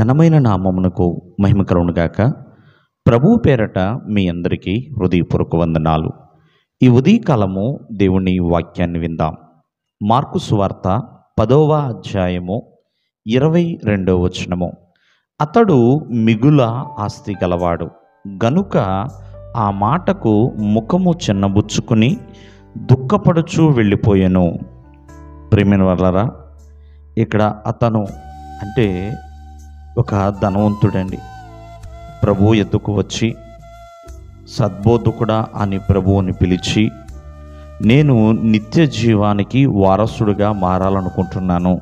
ఘనమైన నామమునకు మహిమ కలుగునుగాక. ప్రభువు పేరట మీ అందరికీ హృదయపూర్వక వందనాలు. ఈ ఉదయకాలము దేవుని వాక్యాన్ని విందాం. మార్కు సువార్త 10వ అధ్యాయము 22వ వచనము. అతడు మిగుల ఆస్తి గలవాడు గనుక ఆ మాటకు ముఖము చిన్నబుచ్చుకుని దుఃఖపడుచు వెళ్ళిపోయాను. ప్రియమైన వారలారా, ఇక్కడ అతను అంటే ఒక ధనవంతుడండి. ప్రభు ఎద్దుకు వచ్చి సద్బోధకుడా అని ప్రభువుని పిలిచి, నేను నిత్య జీవానికి వారసుడుగా మారాలనుకుంటున్నాను,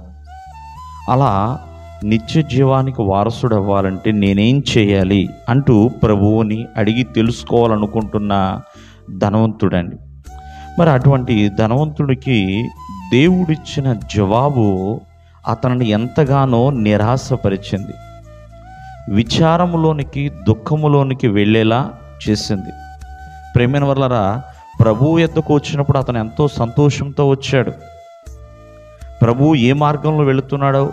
అలా నిత్య జీవానికి వారసుడు అవ్వాలంటే నేనేం చేయాలి అంటూ ప్రభువుని అడిగి తెలుసుకోవాలనుకుంటున్న ధనవంతుడండి. మరి అటువంటి ధనవంతుడికి దేవుడిచ్చిన జవాబు అతనిని ఎంతగానో నిరాశపరిచింది, విచారములోనికి దుఃఖములోనికి వెళ్ళేలా చేసింది. ప్రేమైన వల్లరా, ప్రభువు ఎద్దుకు వచ్చినప్పుడు అతను ఎంతో సంతోషంతో వచ్చాడు. ప్రభువు ఏ మార్గంలో వెళుతున్నాడో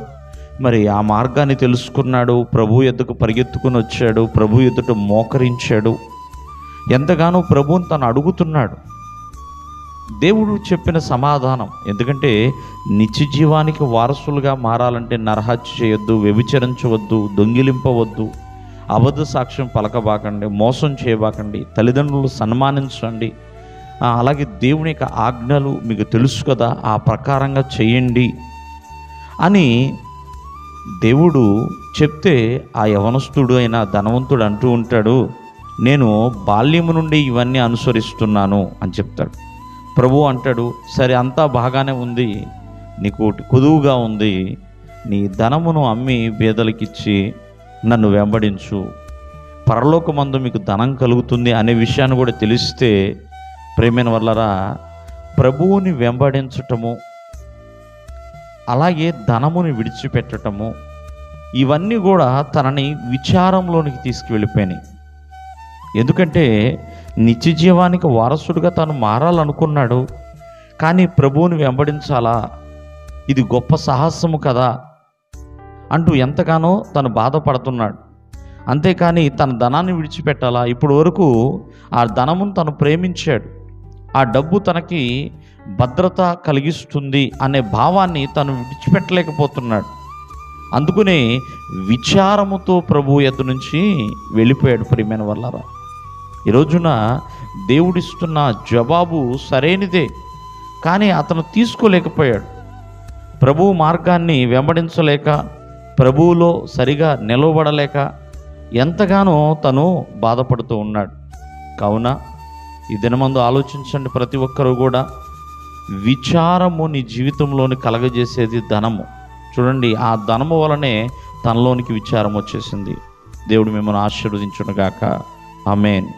మరి ఆ మార్గాన్ని తెలుసుకున్నాడు. ప్రభు ఎద్దుకు పరిగెత్తుకుని వచ్చాడు, ప్రభు ఎద్దుట మోకరించాడు, ఎంతగానో ప్రభువుని తను అడుగుతున్నాడు. దేవుడు చెప్పిన సమాధానం, ఎందుకంటే నిత్య జీవానికి వారసులుగా మారాలంటే నరహత్య చేయొద్దు, వ్యభిచరించవద్దు, దొంగిలింపవద్దు, అబద్ధ సాక్ష్యం పలకబాకండి, మోసం చేయబాకండి, తల్లిదండ్రులు సన్మానించండి, అలాగే దేవుని యొక్క ఆజ్ఞలు మీకు తెలుసు కదా, ఆ ప్రకారంగా చేయండి అని దేవుడు చెప్తే ఆ యవనస్తుడు అయిన ధనవంతుడు అంటూ ఉంటాడు, నేను బాల్యము నుండి ఇవన్నీ అనుసరిస్తున్నాను అని చెప్తాడు. ప్రభు అంటాడు, సరే అంతా బాగానే ఉంది, నీకు కొదువుగా ఉంది, నీ ధనమును అమ్మి బేదలకిచ్చి నన్ను వెంబడించు, పరలోకమందు మీకు ధనం కలుగుతుంది అనే విషయాన్ని కూడా తెలిస్తే, ప్రేమైన వల్లరా, ప్రభువుని వెంబడించటము అలాగే ధనముని విడిచిపెట్టటము ఇవన్నీ కూడా తనని విచారంలోనికి తీసుకువెళ్ళిపోయినాయి. ఎందుకంటే నిత్య జీవానికి వారసుడిగా తాను మారాలనుకున్నాడు, కానీ ప్రభువుని వెంబడించాలా, ఇది గొప్ప సాహసము కదా అంటూ ఎంతగానో తను బాధపడుతున్నాడు. అంతేకాని తన ధనాన్ని విడిచిపెట్టాలా, ఇప్పటి వరకు ఆ ధనమును తను ప్రేమించాడు, ఆ డబ్బు తనకి భద్రత కలిగిస్తుంది అనే భావాన్ని తను విడిచిపెట్టలేకపోతున్నాడు. అందుకనే విచారముతో ప్రభు ఎద్దు నుంచి వెళ్ళిపోయాడు. ప్రియమైన వల్లరా, ఈ రోజున దేవుడిస్తున్న జవాబు సరైనదే, కానీ అతను తీసుకోలేకపోయాడు. ప్రభువు మార్గాన్ని వెంబడించలేక, ప్రభువులో సరిగా నిలవబడలేక ఎంతగానో తను బాధపడుతూ ఉన్నాడు. కావున ఈ దినమందు ఆలోచించండి, ప్రతి ఒక్కరూ కూడా విచారము నీ జీవితంలోని కలగజేసేది ధనము. చూడండి, ఆ ధనము వలనే తనలోనికి విచారం వచ్చేసింది. దేవుడు మిమ్మల్ని ఆశీర్వదించునుగాక. ఆమేన్.